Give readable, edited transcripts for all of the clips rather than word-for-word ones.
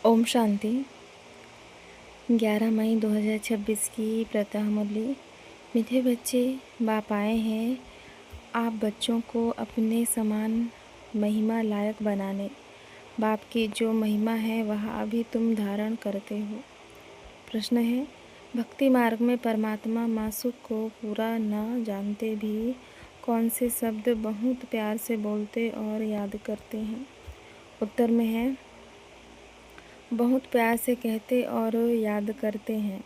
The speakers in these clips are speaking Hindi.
ओम शांति। 11 मई 2026 की प्रातः मुरली। मीठे बच्चे, बाप आए हैं आप बच्चों को अपने समान महिमा लायक बनाने। बाप की जो महिमा है वह अभी तुम धारण करते हो। प्रश्न है, भक्ति मार्ग में परमात्मा मासूक को पूरा न जानते भी कौन से शब्द बहुत प्यार से बोलते और याद करते हैं? उत्तर में है, बहुत प्यार से कहते और याद करते हैं।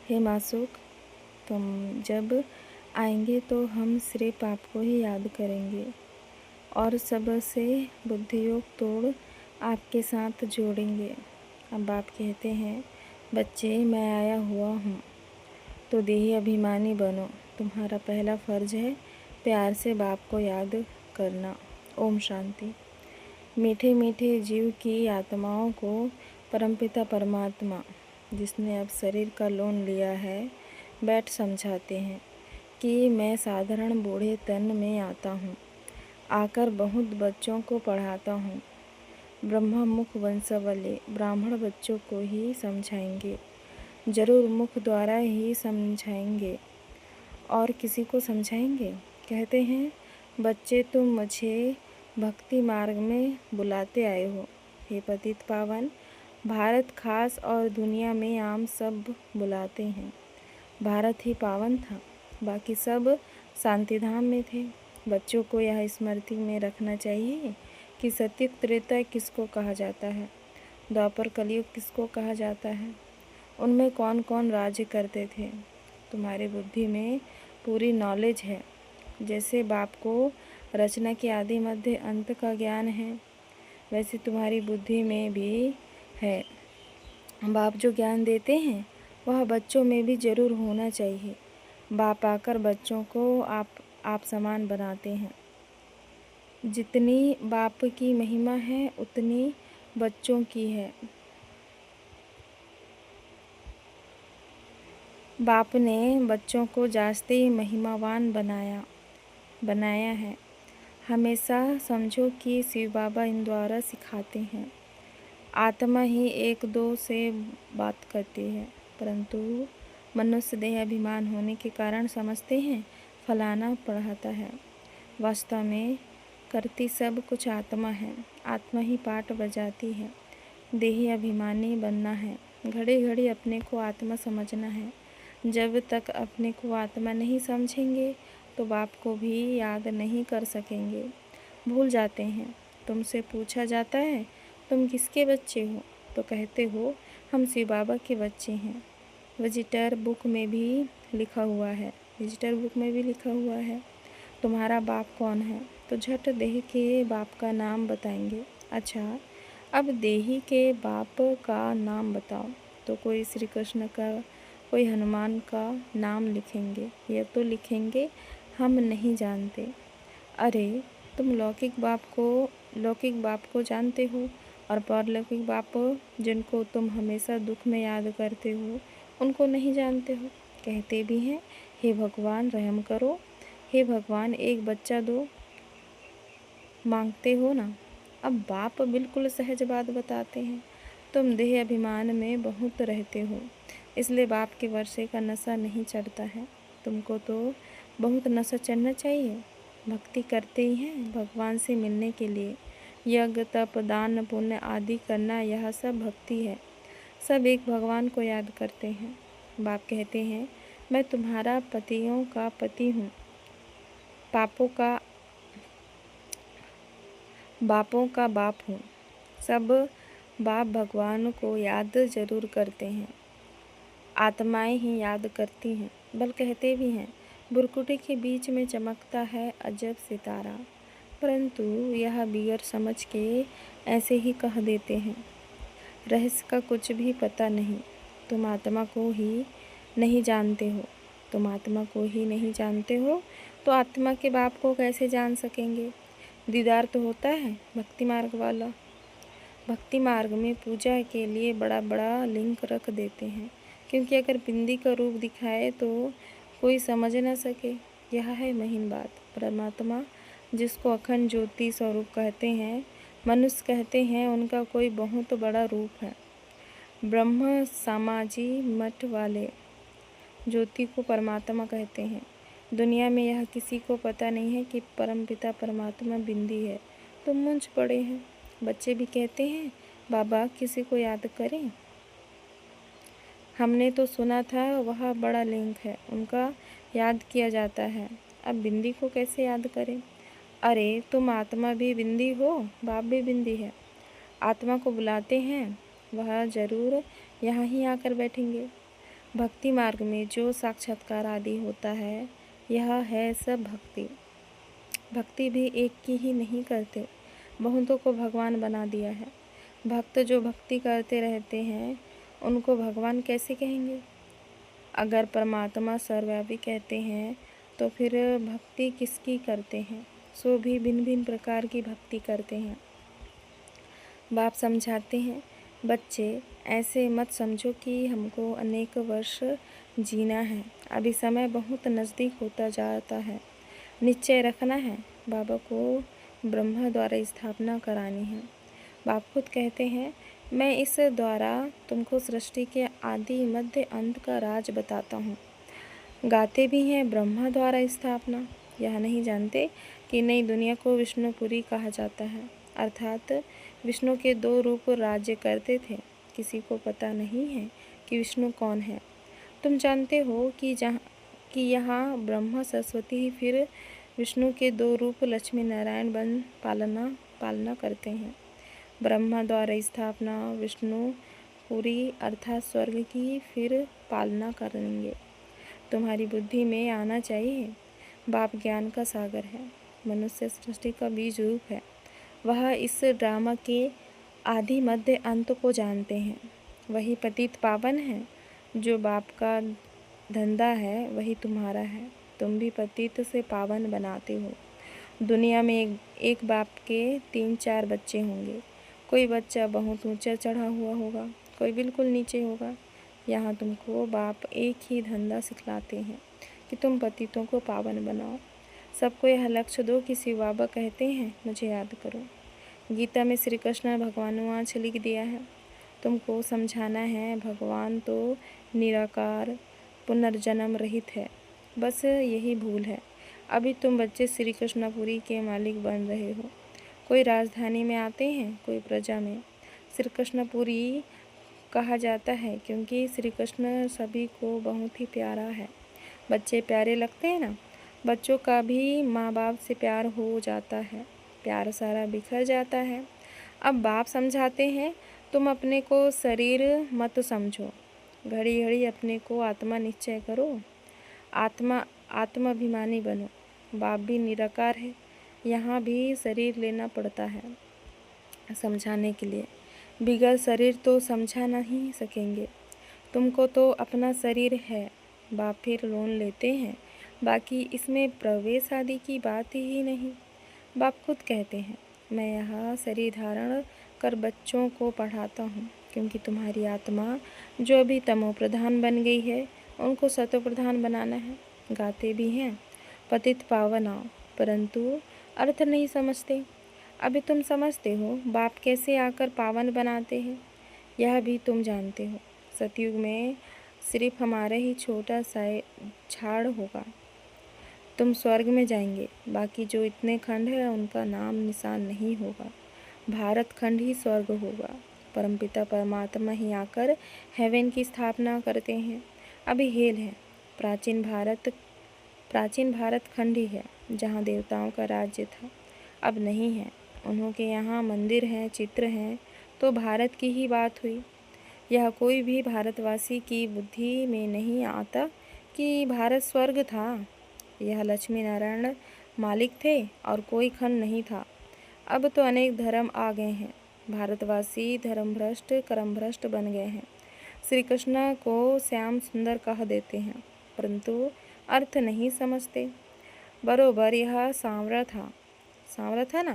हे मासूक, तुम जब आएंगे तो हम सिर्फ आपको ही याद करेंगे और सबसे बुद्धियोग तोड़ आपके साथ जोड़ेंगे। अब आप कहते हैं, बच्चे मैं आया हुआ हूँ तो देही अभिमानी बनो। तुम्हारा पहला फर्ज है प्यार से बाप को याद करना। ओम शांति। मीठे मीठे जीव की आत्माओं को परमपिता परमात्मा, जिसने अब शरीर का लोन लिया है, बैठ समझाते हैं कि मैं साधारण बूढ़े तन में आता हूँ, आकर बहुत बच्चों को पढ़ाता हूँ। ब्रह्मा मुख वंशावली ब्राह्मण बच्चों को ही समझाएंगे, जरूर मुख द्वारा ही समझाएंगे और किसी को समझाएंगे। कहते हैं, बच्चे तुम मुझे भक्ति मार्ग में बुलाते आए हो। हे पतित पावन, भारत खास और दुनिया में आम सब बुलाते हैं। भारत ही पावन था, बाकी सब शांतिधाम में थे। बच्चों को यह स्मृति में रखना चाहिए कि सत्युग त्रेता किसको कहा जाता है, द्वापर कलयुग किसको कहा जाता है, उनमें कौन कौन राज्य करते थे। तुम्हारी बुद्धि में पूरी नॉलेज है। जैसे बाप को रचना के आदि मध्य अंत का ज्ञान है, वैसे तुम्हारी बुद्धि में भी है। बाप जो ज्ञान देते हैं वह बच्चों में भी जरूर होना चाहिए। बाप आकर बच्चों को आप समान बनाते हैं। जितनी बाप की महिमा है उतनी बच्चों की है। बाप ने बच्चों को जास्ते ही महिमावान बनाया है। हमेशा समझो कि शिव बाबा इन द्वारा सिखाते हैं। आत्मा ही एक दो से बात करती है, परंतु मनुष्य देह अभिमान होने के कारण समझते हैं फलाना पढ़ाता है। वास्तव में करती सब कुछ आत्मा है। आत्मा ही पाठ बजाती है। देही अभिमानी बनना है, घड़ी घड़ी अपने को आत्मा समझना है। जब तक अपने को आत्मा नहीं समझेंगे तो बाप को भी याद नहीं कर सकेंगे, भूल जाते हैं। तुमसे पूछा जाता है, तुम किसके बच्चे हो, तो कहते हो हम शिव बाबा के बच्चे हैं। विजिटर बुक में भी लिखा हुआ है। तुम्हारा बाप कौन है, तो झट देह के बाप का नाम बताएंगे। अच्छा, अब देही के बाप का नाम बताओ, तो कोई श्री कृष्ण का, कोई हनुमान का नाम लिखेंगे, यह तो लिखेंगे हम नहीं जानते। अरे, तुम लौकिक बाप को जानते हो और परलौकिक बाप जिनको तुम हमेशा दुख में याद करते हो उनको नहीं जानते हो। कहते भी हैं, हे भगवान रहम करो, हे भगवान एक बच्चा दो, मांगते हो ना। अब बाप बिल्कुल सहज बात बताते हैं। तुम देह अभिमान में बहुत रहते हो, इसलिए बाप के वर्षे का नशा नहीं चढ़ता है। तुमको तो बहुत नशा चढ़ना चाहिए। भक्ति करते ही हैं भगवान से मिलने के लिए। यज्ञ तप दान पुण्य आदि करना, यह सब भक्ति है। सब एक भगवान को याद करते हैं। बाप कहते हैं, मैं तुम्हारा पतियों का पति हूँ, बापों का बाप हूँ। सब बाप भगवान को याद जरूर करते हैं, आत्माएं ही याद करती हैं। बल कहते भी हैं, बुरकुटे के बीच में चमकता है अजब सितारा, परंतु यह बिगर समझ के ऐसे ही कह देते हैं। रहस्य का कुछ भी पता नहीं। तुम आत्मा को ही नहीं जानते हो तो आत्मा के बाप को कैसे जान सकेंगे? दीदार तो होता है भक्ति मार्ग वाला। भक्ति मार्ग में पूजा के लिए बड़ा बड़ा लिंक रख देते हैं, क्योंकि अगर बिंदी का रूप दिखाए तो कोई समझ न सके। यह है महीन बात। परमात्मा जिसको अखंड ज्योति स्वरूप कहते हैं, मनुष्य कहते हैं उनका कोई बहुत बड़ा रूप है। ब्रह्म समाजी मठ वाले ज्योति को परमात्मा कहते हैं। दुनिया में यह किसी को पता नहीं है कि परमपिता परमात्मा बिंदी है। तो मूंझ पड़े हैं। बच्चे भी कहते हैं बाबा किसी को याद करें। हमने तो सुना था वह बड़ा लिंग है, उनका याद किया जाता है। अब बिंदी को कैसे याद करें? अरे तुम आत्मा भी बिंदी हो, बाप भी बिंदी है। आत्मा को बुलाते हैं, वह जरूर यहाँ ही आकर बैठेंगे। भक्ति मार्ग में जो साक्षात्कार आदि होता है, यह है सब भक्ति। भक्ति भी एक की ही नहीं करते, बहुतों को भगवान बना दिया है। भक्त जो भक्ति करते रहते हैं, उनको भगवान कैसे कहेंगे? अगर परमात्मा सर्वव्यापी कहते हैं, तो फिर भक्ति किसकी करते हैं? सो भी भिन्न भिन्न प्रकार की भक्ति करते हैं। बाप समझाते हैं, बच्चे ऐसे मत समझो कि हमको अनेक वर्ष जीना है। अभी समय बहुत नज़दीक होता जाता है। निश्चय रखना है, बाबा को ब्रह्मा द्वारा स्थापना करानी है। बाप खुद कहते हैं, मैं इस द्वारा तुमको सृष्टि के आदि मध्य अंत का राज बताता हूँ। गाते भी हैं ब्रह्मा द्वारा स्थापना। यह नहीं जानते कि नई दुनिया को विष्णुपुरी कहा जाता है, अर्थात विष्णु के 2 रूप राज्य करते थे। किसी को पता नहीं है कि विष्णु कौन है। तुम जानते हो कि यहाँ ब्रह्मा सरस्वती फिर विष्णु के 2 रूप लक्ष्मी नारायण बन पालना करते हैं। ब्रह्मा द्वारा स्थापना विष्णु पूरी अर्थात स्वर्ग की फिर पालना करेंगे। तुम्हारी बुद्धि में आना चाहिए, बाप ज्ञान का सागर है, मनुष्य सृष्टि का बीज रूप है। वह इस ड्रामा के आदि मध्य अंत को जानते हैं। वही पतित पावन है। जो बाप का धंधा है वही तुम्हारा है। तुम भी पतित से पावन बनाते हो। दुनिया में एक बाप के 3-4 बच्चे होंगे। कोई बच्चा बहुत ऊंचा चढ़ा हुआ होगा, कोई बिल्कुल नीचे होगा। यहाँ तुमको बाप एक ही धंधा सिखलाते हैं कि तुम पतितों को पावन बनाओ। सबको यह लक्ष्य दो कि शिव बाबा कहते हैं मुझे याद करो। गीता में श्री कृष्ण भगवान ने वहाँ लिख दिया है। तुमको समझाना है भगवान तो निराकार पुनर्जन्म रहित है। बस यही भूल है। अभी तुम बच्चे श्री कृष्णपुरी के मालिक बन रहे हो। कोई राजधानी में आते हैं, कोई प्रजा में। श्री कृष्णपुरी कहा जाता है क्योंकि श्री कृष्ण सभी को बहुत ही प्यारा है। बच्चे प्यारे लगते हैं ना। बच्चों का भी माँ बाप से प्यार हो जाता है, प्यार सारा बिखर जाता है। अब बाप समझाते हैं, तुम अपने को शरीर मत समझो, घड़ी घड़ी अपने को आत्मा निश्चय करो। आत्माभिमानी बनो। बाप भी निराकार है, यहाँ भी शरीर लेना पड़ता है समझाने के लिए। बिगड़ शरीर तो समझा नहीं सकेंगे। तुमको तो अपना शरीर है। बाप फिर लोन लेते हैं, बाकी इसमें प्रवेश आदि की बात ही नहीं। बाप खुद कहते हैं, मैं यहाँ शरीर धारण कर बच्चों को पढ़ाता हूँ, क्योंकि तुम्हारी आत्मा जो अभी तमो प्रधान बन गई है, उनको सतो प्रधान बनाना है। गाते भी हैं पतित पावन आओ, परंतु अर्थ नहीं समझते। अभी तुम समझते हो बाप कैसे आकर पावन बनाते हैं, यह भी तुम जानते हो। सतयुग में सिर्फ हमारा ही छोटा सा झाड़ होगा। तुम स्वर्ग में जाएंगे, बाकी जो इतने खंड है उनका नाम निशान नहीं होगा। भारत खंड ही स्वर्ग होगा। परमपिता परमात्मा ही आकर हेवन की स्थापना करते हैं। अभी हेल है। प्राचीन भारत खंड ही है जहाँ देवताओं का राज्य था, अब नहीं है। उन्हों के यहाँ मंदिर हैं, चित्र हैं, तो भारत की ही बात हुई। यह कोई भी भारतवासी की बुद्धि में नहीं आता कि भारत स्वर्ग था। यह लक्ष्मी नारायण मालिक थे और कोई खंड नहीं था। अब तो अनेक धर्म आ गए हैं। भारतवासी धर्मभ्रष्ट कर्मभ्रष्ट बन गए हैं। श्री कृष्ण को श्याम सुंदर कह देते हैं, परंतु अर्थ नहीं समझते। बरोबर यह सांवरा था ना।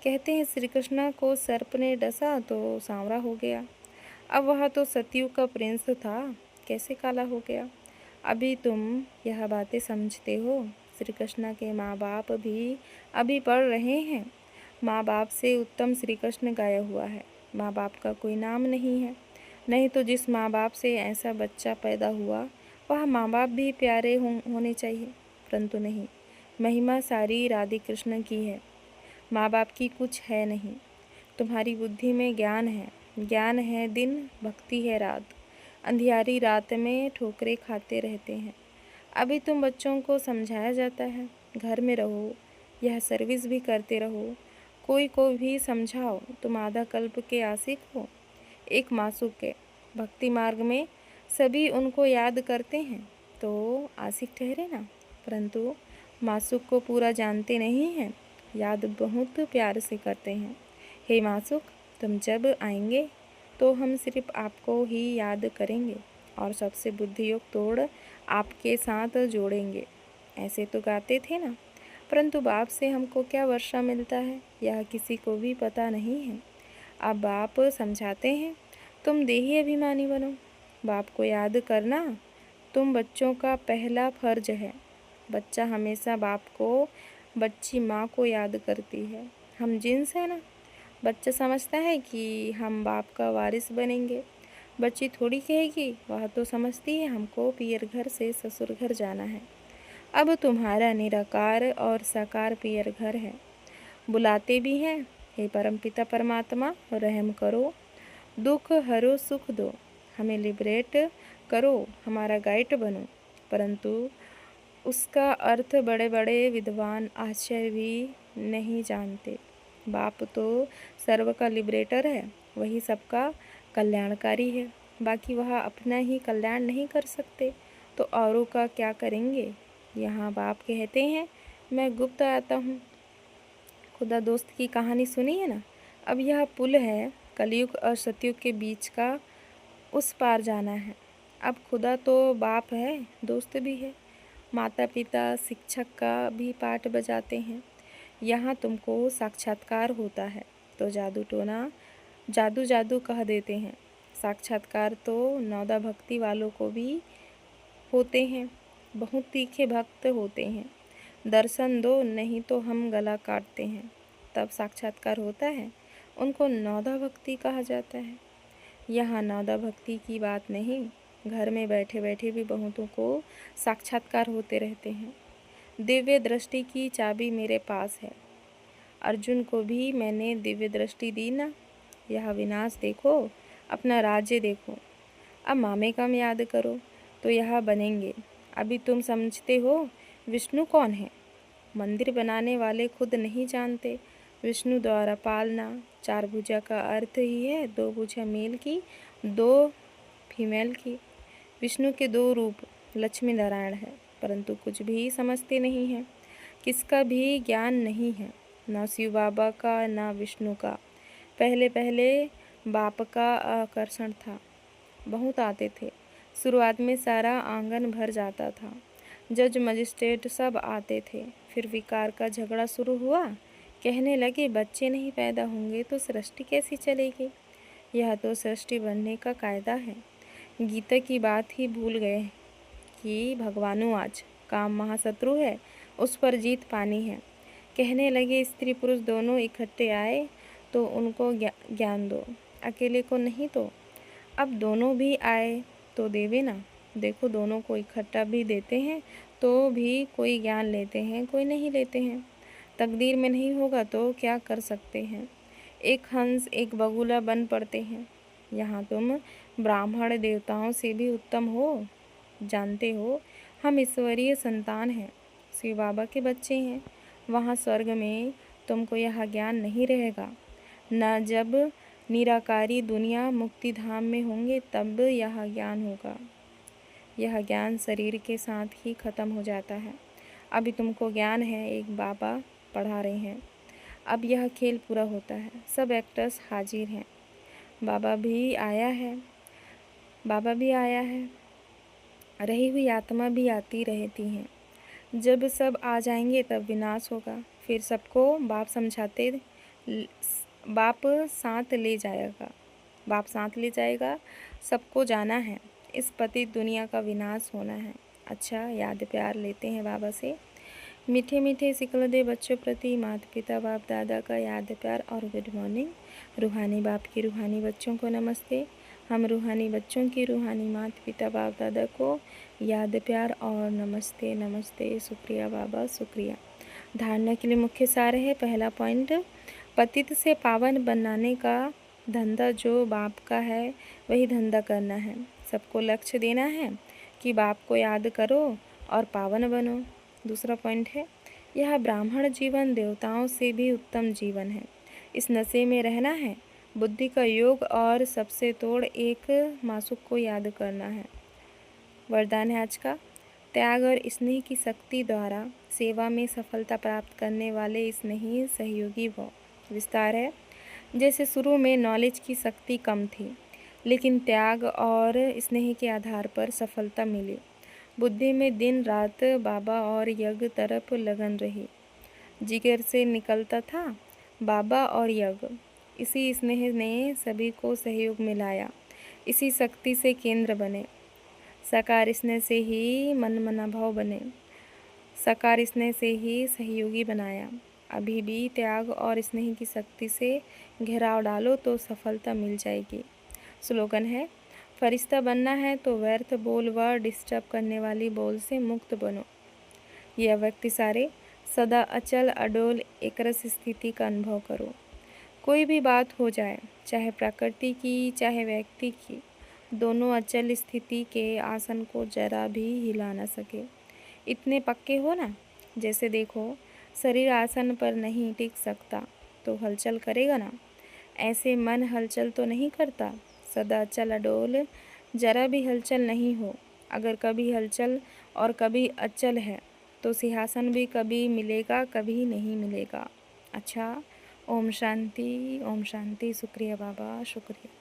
कहते हैं श्री कृष्ण को सर्प ने डसा तो सांवरा हो गया। अब वह तो सतयुग का प्रिंस था, कैसे काला हो गया? अभी तुम यह बातें समझते हो। श्री कृष्ण के माँ बाप भी अभी पढ़ रहे हैं। माँ बाप से उत्तम श्री कृष्ण गाया हुआ है। माँ बाप का कोई नाम नहीं है। नहीं तो जिस माँ बाप से ऐसा बच्चा पैदा हुआ वह माँ बाप भी प्यारे होने चाहिए, परंतु नहीं, महिमा सारी राधे कृष्ण की है, माँ बाप की कुछ है नहीं। तुम्हारी बुद्धि में ज्ञान है, ज्ञान है दिन, भक्ति है रात, अंधियारी रात में ठोकरें खाते रहते हैं। अभी तुम बच्चों को समझाया जाता है, घर में रहो, यह सर्विस भी करते रहो, कोई को भी समझाओ, तुम आधा कल्प के आशिक हो, एक मासूक के भक्ति मार्ग में सभी उनको याद करते हैं तो आशिक ठहरे ना, परंतु मासूक को पूरा जानते नहीं हैं, याद बहुत प्यार से करते हैं। हे मासूक, तुम जब आएंगे तो हम सिर्फ आपको ही याद करेंगे और सबसे बुद्धि योग तोड़ आपके साथ जोड़ेंगे। ऐसे तो गाते थे ना, परंतु बाप से हमको क्या वर्षा मिलता है यह किसी को भी पता नहीं है। अब बाप समझाते हैं, तुम देही अभिमानी बनो, बाप को याद करना तुम बच्चों का पहला फर्ज है। बच्चा हमेशा बाप को, बच्ची माँ को याद करती है। हम जिन्स है ना, बच्चा समझता है कि हम बाप का वारिस बनेंगे, बच्ची थोड़ी कहेगी, वह तो समझती है हमको पियर घर से ससुर घर जाना है। अब तुम्हारा निराकार और साकार पियर घर है, बुलाते भी हैं, हे परमपिता परमात्मा रहम करो, दुख हरो सुख दो, हमें लिबरेट करो, हमारा गाइड बनो। परंतु उसका अर्थ बड़े बड़े विद्वान आचार्य भी नहीं जानते। बाप तो सर्व का लिबरेटर है, वही सबका कल्याणकारी है, बाकी वह अपना ही कल्याण नहीं कर सकते तो औरों का क्या करेंगे। यहाँ बाप कहते हैं, मैं गुप्त आता हूँ। खुदा दोस्त की कहानी सुनी है ना। अब यह पुल है, कलयुग और सतयुग के बीच का, उस पार जाना है। अब खुदा तो बाप है, दोस्त भी है, माता पिता शिक्षक का भी पाठ बजाते हैं। यहाँ तुमको साक्षात्कार होता है तो जादू टोना जादू जादू कह देते हैं। साक्षात्कार तो नौदा भक्ति वालों को भी होते हैं, बहुत तीखे भक्त होते हैं। दर्शन दो नहीं तो हम गला काटते हैं, तब साक्षात्कार होता है, उनको नौदा भक्ति कहा जाता है। यहाँ नौदा भक्ति की बात नहीं, घर में बैठे बैठे भी बहुतों को साक्षात्कार होते रहते हैं। दिव्य दृष्टि की चाबी मेरे पास है, अर्जुन को भी मैंने दिव्य दृष्टि दी ना। यह विनाश देखो, अपना राज्य देखो, अब मामे कम याद करो तो यह बनेंगे। अभी तुम समझते हो विष्णु कौन है, मंदिर बनाने वाले खुद नहीं जानते। विष्णु द्वारा पालना, चार भुजा का अर्थ ही है दो भुजा मेल की, दो फीमेल की। विष्णु के दो रूप लक्ष्मी नारायण है, परंतु कुछ भी समझते नहीं हैं, किसका भी ज्ञान नहीं है, ना शिव बाबा का ना विष्णु का। पहले पहले बाप का आकर्षण था, बहुत आते थे, शुरुआत में सारा आंगन भर जाता था, जज मजिस्ट्रेट सब आते थे। फिर विकार का झगड़ा शुरू हुआ, कहने लगे बच्चे नहीं पैदा होंगे तो सृष्टि कैसी चलेगी, यह तो सृष्टि बनने का कायदा है। गीता की बात ही भूल गए कि भगवानु आज काम महाशत्रु है, उस पर जीत पानी है। कहने लगे स्त्री पुरुष दोनों इकट्ठे आए तो उनको ज्ञान दो, अकेले को नहीं। तो अब दोनों भी आए तो देवे ना, देखो दोनों को इकट्ठा भी देते हैं तो भी कोई ज्ञान लेते हैं, कोई नहीं लेते हैं। तकदीर में नहीं होगा तो क्या कर सकते हैं, एक हंस एक बगुला बन पड़ते हैं। यहाँ तुम ब्राह्मण देवताओं से भी उत्तम हो, जानते हो हम ईश्वरीय संतान हैं, शिव बाबा के बच्चे हैं। वहाँ स्वर्ग में तुमको यह ज्ञान नहीं रहेगा, न जब निराकारी दुनिया मुक्ति धाम में होंगे तब यह ज्ञान होगा। यह ज्ञान शरीर के साथ ही खत्म हो जाता है। अभी तुमको ज्ञान है, एक बाबा पढ़ा रहे हैं, अब यह खेल पूरा होता है, सब एक्टर्स हाजिर हैं। बाबा भी आया है, बाबा भी आया है, रही हुई आत्मा भी आती रहती हैं। जब सब आ जाएंगे तब विनाश होगा, फिर सबको बाप समझाते, बाप साथ ले जाएगा, बाप साथ ले जाएगा, सबको जाना है, इस पतित दुनिया का विनाश होना है। अच्छा याद प्यार लेते हैं बाबा से, मीठे मीठे सिकल दे बच्चों प्रति माता पिता बाप दादा का याद प्यार और गुड मॉर्निंग। रूहानी बाप की रूहानी बच्चों को नमस्ते। हम रूहानी बच्चों की रूहानी माता पिता बाप दादा को याद प्यार और नमस्ते नमस्ते, शुक्रिया बाबा शुक्रिया। धारणा के लिए मुख्य सार है। पहला पॉइंट, पतित से पावन बनाने का धंधा जो बाप का है वही धंधा करना है। सबको लक्ष्य देना है कि बाप को याद करो और पावन बनो। दूसरा पॉइंट है, यह ब्राह्मण जीवन देवताओं से भी उत्तम जीवन है। इस नशे में रहना है, बुद्धि का योग और सबसे तोड़ एक मासुक को याद करना है। वरदान है आज का, त्याग और स्नेह की शक्ति द्वारा सेवा में सफलता प्राप्त करने वाले स्नेही सहयोगी वो। विस्तार है, जैसे शुरू में नॉलेज की शक्ति कम थी, लेकिन त्याग और स्नेह के आधार पर सफलता मिली। बुद्धि में दिन रात बाबा और यज्ञ तरफ लगन रही। जिगर से निकलता था बाबा और यज्ञ। इसी स्नेह ने सभी को सहयोग मिलाया। इसी शक्ति से केंद्र बने। साकार स्नेह से ही मन मना भाव बने। साकार स्नेह से ही सहयोगी बनाया। अभी भी त्याग और स्नेह की शक्ति से घेराव डालो तो सफलता मिल जाएगी। स्लोगन है, फरिश्ता बनना है तो व्यर्थ बोल व डिस्टर्ब करने वाली बोल से मुक्त बनो। यह व्यक्ति सारे सदा अचल अडोल एकरस स्थिति का अनुभव करो। कोई भी बात हो जाए, चाहे प्रकृति की चाहे व्यक्ति की, दोनों अचल स्थिति के आसन को जरा भी हिला न सके। इतने पक्के हो ना, जैसे देखो शरीर आसन पर नहीं टिक सकता तो हलचल करेगा ना, ऐसे मन हलचल तो नहीं करता। सदा अचल अडोल, जरा भी हलचल नहीं हो। अगर कभी हलचल और कभी अचल है तो सिंहासन भी कभी मिलेगा कभी नहीं मिलेगा। अच्छा, ओम शांति, शुक्रिया बाबा शुक्रिया।